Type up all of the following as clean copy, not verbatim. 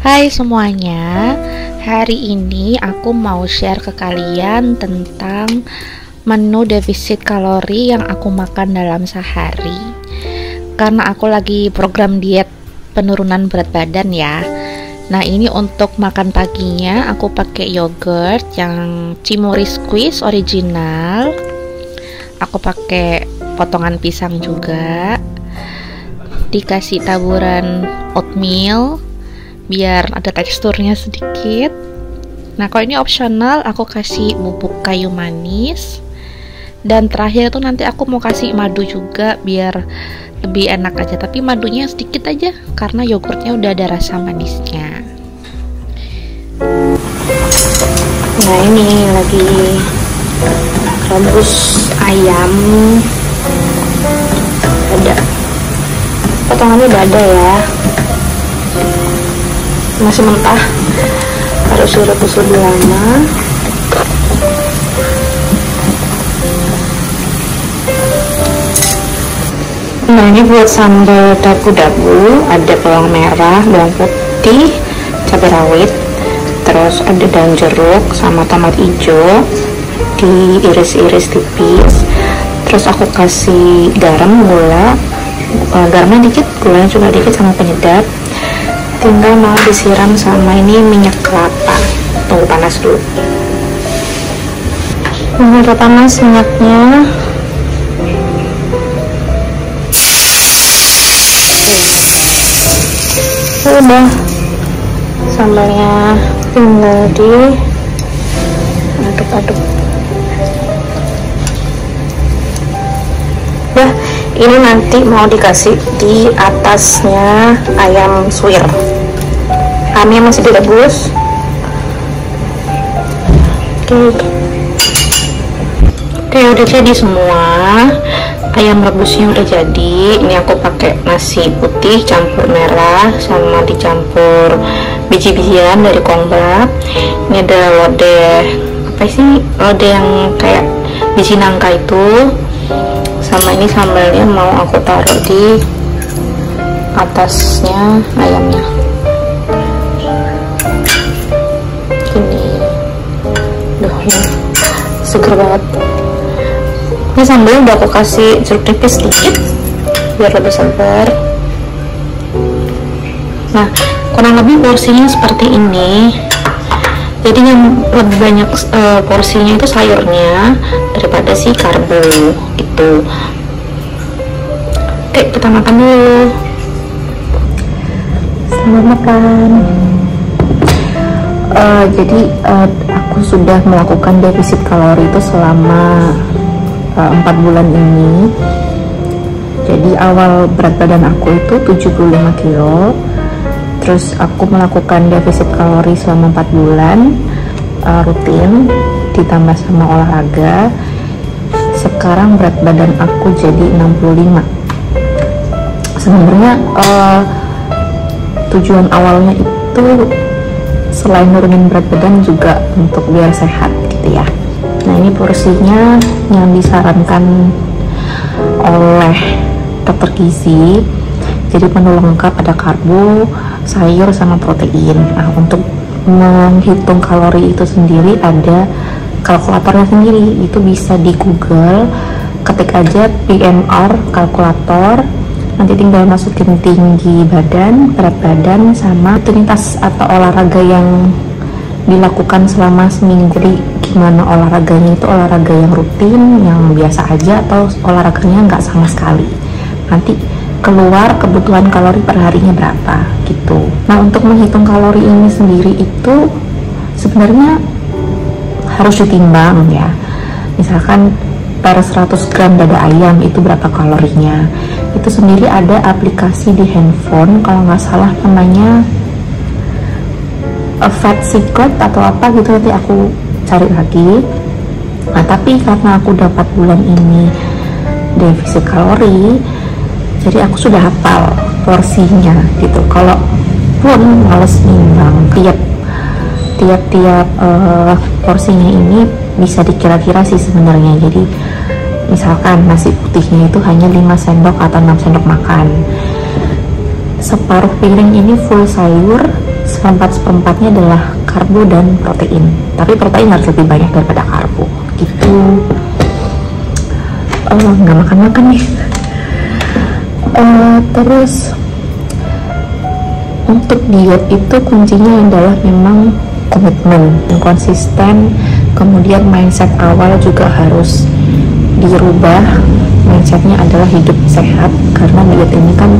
Hai semuanya, hari ini aku mau share ke kalian tentang menu defisit kalori yang aku makan dalam sehari. Karena aku lagi program diet penurunan berat badan ya. Nah, ini untuk makan paginya aku pakai yogurt yang Cimory Squeeze original. Aku pakai potongan pisang juga. Dikasih taburan oatmeal biar ada teksturnya sedikit. Nah, kalau ini opsional, aku kasih bubuk kayu manis. Dan terakhir tuh nanti aku mau kasih madu juga biar lebih enak aja. Tapi madunya sedikit aja karena yogurtnya udah ada rasa manisnya. Nah, ini lagi rebus ayam. Ada potongannya udah ada ya. Masih mentah, harus direbus lebih lama. Nah, ini buat sambal dabu-dabu, ada bawang merah, bawang putih, cabai rawit, terus ada daun jeruk sama tomat hijau diiris-iris tipis. Terus aku kasih garam, gula, garamnya dikit, gulanya juga dikit sama penyedap. Tinggal mau disiram sama ini minyak kelapa. Tunggu panas dulu. Udah panas minyaknya. Udah, sambalnya tinggal di aduk-aduk. Nah, ini nanti mau dikasih di atasnya ayam suwir. Ayamnya masih direbus. Oke, udah jadi semua. Ayam rebusnya udah jadi. Ini aku pakai nasi putih campur merah sama dicampur biji-bijian dari kongbap. Ini ada lodeh, apa sih, lodeh yang kayak biji nangka itu. Sama ini sambalnya mau aku taruh di atasnya ayamnya. Ini, duh, ini seger banget. Ini sambalnya udah aku kasih jeruk nipis sedikit biar lebih segar. Nah, kurang lebih porsinya seperti ini. Jadi yang lebih banyak porsinya itu sayurnya daripada si karbo itu. Oke, kita makan dulu. Selamat makan. Jadi aku sudah melakukan defisit kalori itu selama 4 bulan ini. Jadi awal berat badan aku itu 75 kilo. Terus aku melakukan defisit kalori selama 4 bulan rutin ditambah sama olahraga. Sekarang berat badan aku jadi 65. Sebenarnya tujuan awalnya itu selain nurunin berat badan juga untuk biar sehat gitu ya. Nah, ini porsinya yang disarankan oleh dokter gizi. Jadi menu lengkap, ada karbo, sayur, sama protein. Nah, untuk menghitung kalori itu sendiri ada kalkulatornya sendiri. Itu bisa di Google, ketik aja PMR kalkulator. Nanti tinggal masukin tinggi badan, berat badan, sama rutinitas atau olahraga yang dilakukan selama seminggu. Jadi gimana olahraganya, itu olahraga yang rutin, yang biasa aja, atau olahraganya nggak sama sekali. Nanti keluar kebutuhan kalori per harinya berapa gitu. Nah, untuk menghitung kalori ini sendiri itu sebenarnya harus ditimbang ya. Misalkan per 100 gram dada ayam itu berapa kalorinya. Itu sendiri ada aplikasi di handphone, kalau nggak salah namanya Fat Secret atau apa gitu, nanti aku cari lagi. Nah, tapi karena aku udah 4 bulan ini defisit kalori, jadi aku sudah hafal porsinya gitu. Kalau pun males nimbang tiap porsinya ini bisa dikira-kira sih sebenarnya. Jadi misalkan nasi putihnya itu hanya 5 sendok atau 6 sendok makan. Separuh piring ini full sayur seperempatnya adalah karbo dan protein, tapi protein harus lebih banyak daripada karbo gitu. Nggak makan nih. Terus untuk diet itu kuncinya adalah memang komitmen yang konsisten, kemudian mindset awal juga harus dirubah. Mindsetnya adalah hidup sehat, karena diet ini kan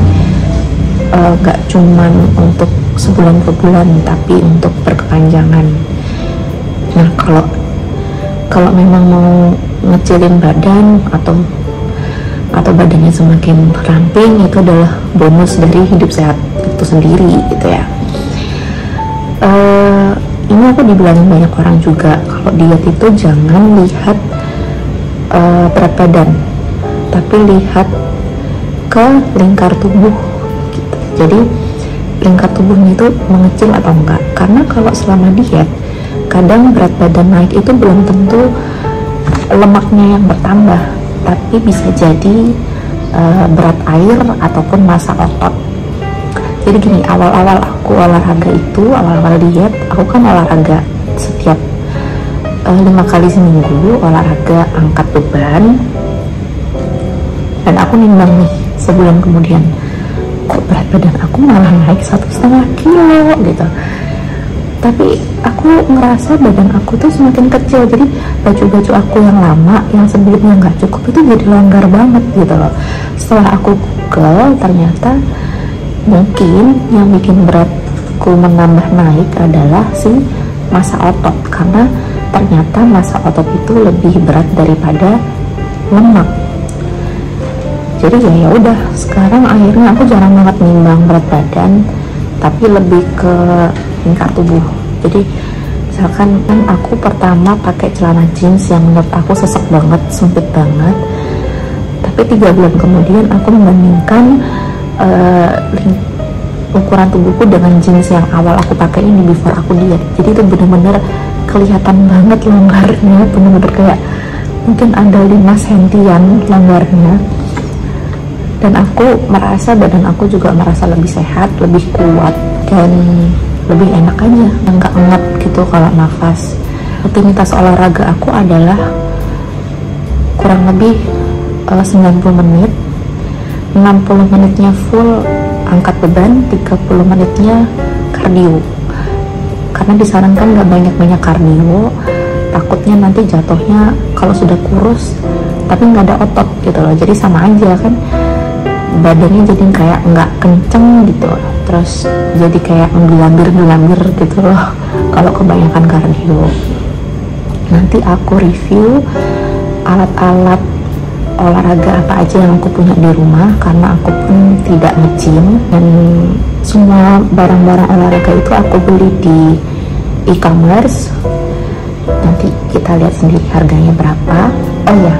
gak cuman untuk sebulan 2 bulan, tapi untuk berkepanjangan. Nah, kalau memang mau ngecilin badan atau badannya semakin ramping, itu adalah bonus dari hidup sehat itu sendiri gitu ya. Ini aku dibilangin banyak orang juga, kalau diet itu jangan lihat berat badan, tapi lihat ke lingkar tubuh gitu. Jadi lingkar tubuhnya itu mengecil atau enggak, karena kalau selama diet kadang berat badan naik itu belum tentu lemaknya yang bertambah, tapi bisa jadi berat air ataupun massa otot. Jadi gini, awal-awal aku olahraga itu, awal-awal diet, aku kan olahraga setiap 5 kali seminggu, olahraga angkat beban, dan aku nimbang nih sebulan kemudian, kok berat badan aku malah naik 1,5 kilo gitu. Tapi aku ngerasa badan aku tuh semakin kecil, jadi baju-baju aku yang lama, yang sebelumnya nggak cukup itu jadi longgar banget gitu loh. Setelah aku Google, ternyata mungkin yang bikin beratku menambah naik adalah si massa otot, karena ternyata massa otot itu lebih berat daripada lemak. Jadi ya udah, sekarang akhirnya aku jarang banget nimbang berat badan, tapi lebih ke lingkar tubuh. Jadi misalkan kan aku pertama pakai celana jeans yang menurut aku sesek banget, sempit banget, tapi 3 bulan kemudian aku membandingkan ukuran tubuhku dengan jeans yang awal aku pakai ini before aku diet. Jadi itu bener-bener kelihatan banget longgarnya, bener-bener kayak mungkin ada 5 sentian longgarnya. Dan aku merasa badan aku juga merasa lebih sehat, lebih kuat, dan lebih enak aja, nggak ngap gitu kalau nafas. Rutinitas olahraga aku adalah kurang lebih 90 menit, 60 menitnya full angkat beban, 30 menitnya kardio. Karena disarankan nggak banyak-banyak kardio, takutnya nanti jatuhnya kalau sudah kurus tapi nggak ada otot gitu loh, jadi sama aja kan, badannya jadi kayak nggak kenceng gitu, terus jadi kayak gelambir gitu loh kalau kebanyakan kardio. Nanti aku review alat-alat olahraga apa aja yang aku punya di rumah, karena aku pun tidak nge-gym, dan semua barang-barang olahraga itu aku beli di e-commerce. Nanti kita lihat sendiri harganya berapa. Oh ya,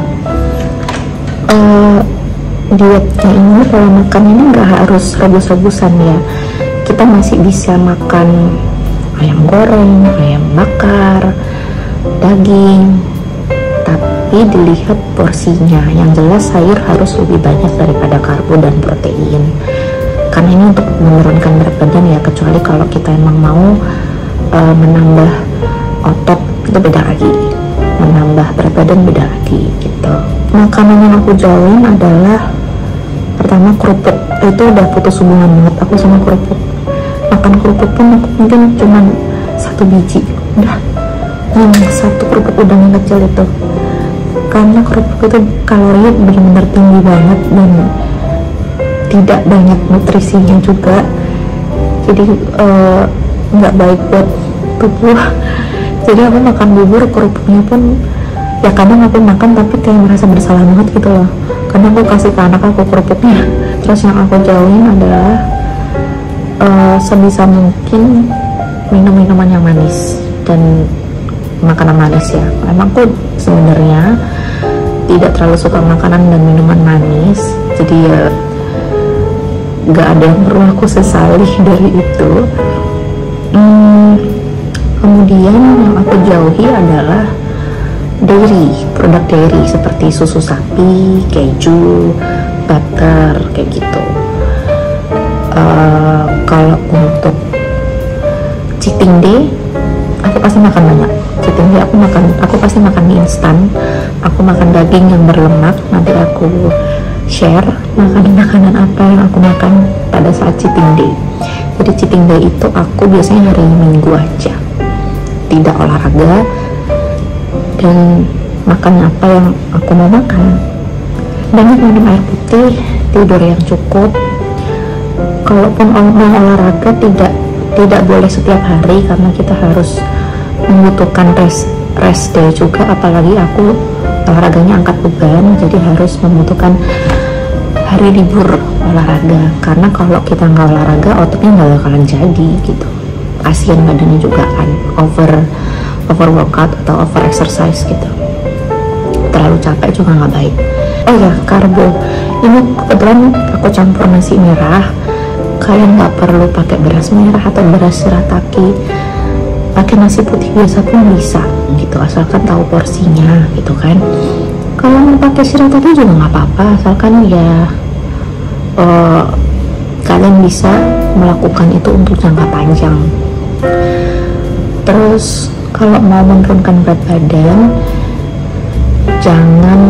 dietnya ini kalau makan ini nggak harus rebus-rebusan ya, kita masih bisa makan ayam goreng, ayam bakar, daging, tapi dilihat porsinya. Yang jelas sayur harus lebih banyak daripada karbo dan protein, karena ini untuk menurunkan berat badan ya, kecuali kalau kita emang mau menambah otot, itu beda lagi, menambah berat badan beda lagi gitu. Makanan yang aku jauhin adalah pertama kerupuk, itu udah putus hubungan banget aku sama kerupuk. Makan kerupuk pun aku mungkin cuman 1 biji udah, satu kerupuk udang yang kecil itu, karena kerupuk itu kalorinya benar-benar tinggi banget dan tidak banyak nutrisinya juga, jadi nggak baik buat tubuh. Jadi aku makan bubur, kerupuknya pun ya kadang aku makan tapi kayak merasa bersalah banget gitu loh, karena aku kasih ke anak aku kerupuknya. Terus yang aku jauhin adalah sebisa mungkin minum-minuman yang manis dan makanan manis ya. Emang aku sebenarnya tidak terlalu suka makanan dan minuman manis, jadi ya gak ada yang perlu aku sesali dari itu. Kemudian yang aku jauhi adalah dairy, produk dairy seperti susu sapi, keju, butter, kayak gitu. Kalau untuk cheating day aku pasti makan banyak. Cheating day aku pasti makan mie instan, aku makan daging yang berlemak. Nanti aku share makanan apa yang aku makan pada saat cheating day. Jadi cheating day itu aku biasanya hari Minggu aja, tidak olahraga dan makan apa yang aku mau makan. Banyak minum air putih, tidur yang cukup. Kalaupun mau olahraga tidak boleh setiap hari karena kita harus membutuhkan rest day juga, apalagi aku olahraganya angkat beban, jadi harus membutuhkan hari libur olahraga. Karena kalau kita nggak olahraga, ototnya nggak bakalan jadi gitu. Kasian badannya juga kan, over workout atau over exercise gitu. Terlalu capek juga nggak baik. Oh ya, karbo ini kebetulan aku campur nasi merah. Kalian nggak perlu pakai beras merah atau beras shirataki, pakai nasi putih biasa pun bisa gitu, asalkan tahu porsinya gitu kan. Kalau mau pakai shirataki juga nggak apa-apa, asalkan ya kalian bisa melakukan itu untuk jangka panjang. Terus kalau mau menurunkan berat badan, jangan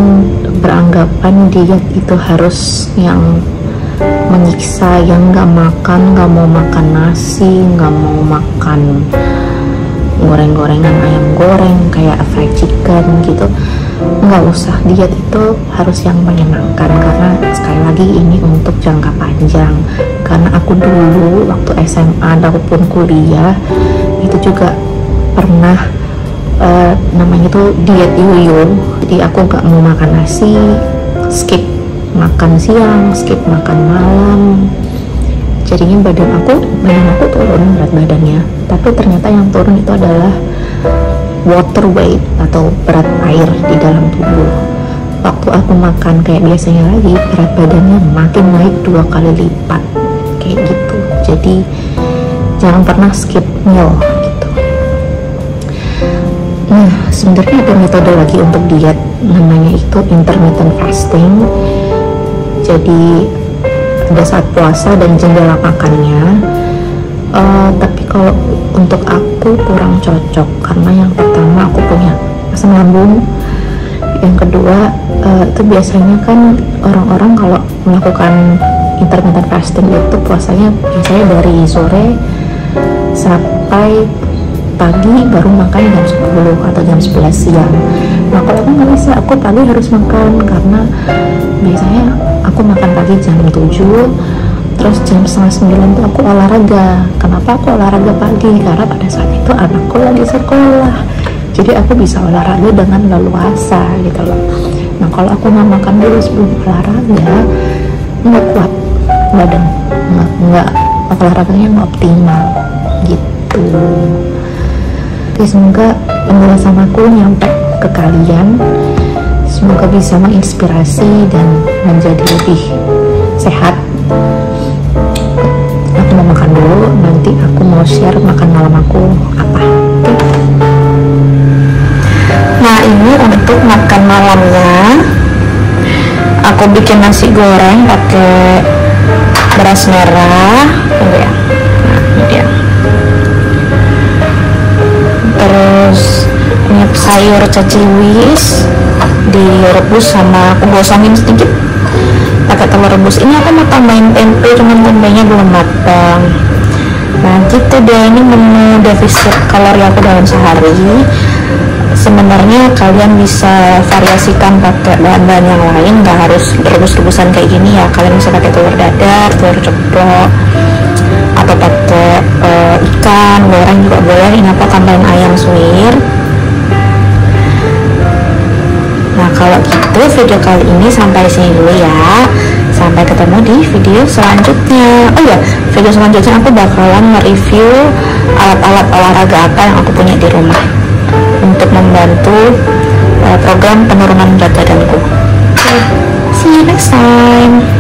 beranggapan diet itu harus yang menyiksa, yang nggak mau makan nasi, nggak mau makan goreng-gorengan, ayam goreng kayak fried chicken gitu. Nggak usah, diet itu harus yang menyenangkan, karena sekali lagi ini untuk jangka panjang. Karena aku dulu waktu SMA ataupun kuliah itu juga pernah namanya itu diet yoyo. Jadi aku nggak mau makan nasi, skip makan siang, skip makan malam, jadinya badan aku turun berat badannya. Tapi ternyata yang turun itu adalah water weight atau berat air di dalam tubuh. Waktu aku makan kayak biasanya lagi, berat badannya makin naik 2 kali lipat kayak gitu. Jadi jangan pernah skip meal gitu. Nah, sebenarnya ada metode lagi untuk diet, namanya itu intermittent fasting. Jadi ada saat puasa dan jendela makannya. Tapi kalau untuk aku kurang cocok, karena yang pertama aku punya asam lambung, yang kedua itu biasanya kan orang-orang kalau melakukan intermittent fasting itu puasanya biasanya dari sore sampai pagi, baru makan jam 10 atau jam 11 siang. Nah kalau aku nggak bisa, aku pagi harus makan, karena biasanya aku makan pagi jam 7, terus jam 8:30 tuh aku olahraga. Kenapa aku olahraga pagi? Karena pada saat itu anakku lagi sekolah, jadi aku bisa olahraga dengan leluasa gitu loh. Nah kalau aku nggak makan dulu sebelum olahraga, nggak kuat badan, nggak olahraganya nggak optimal gitu. Oke, semoga penjelasan aku nyampe ke kalian, semoga bisa menginspirasi dan menjadi lebih sehat. Aku mau makan dulu, nanti aku mau share makan malam aku apa. Oke. Nah ini untuk makan malamnya, aku bikin nasi goreng pakai beras merah. Tunggu ya. Nah ini dia. Terus ini sayur caciwis direbus sama aku gosongin sedikit pakai telur rebus. Ini aku mau tambahin tempe, cuman tempenya belum matang. Nah gitu deh, ini menu defisit kalori aku dalam sehari. Sebenarnya kalian bisa variasikan pakai bahan-bahan yang lain, nggak harus rebus-rebusan kayak gini ya. Kalian bisa pakai telur dadar, telur ceplok, atau pakai ikan goreng juga boleh. Ini aku tambahin ayam suwir. Nah kalau gitu video kali ini sampai sini dulu ya. Sampai ketemu di video selanjutnya. Oh ya, video selanjutnya aku bakalan nge-review alat-alat olahraga apa yang aku punya di rumah untuk membantu program penurunan berat badanku. See you next time.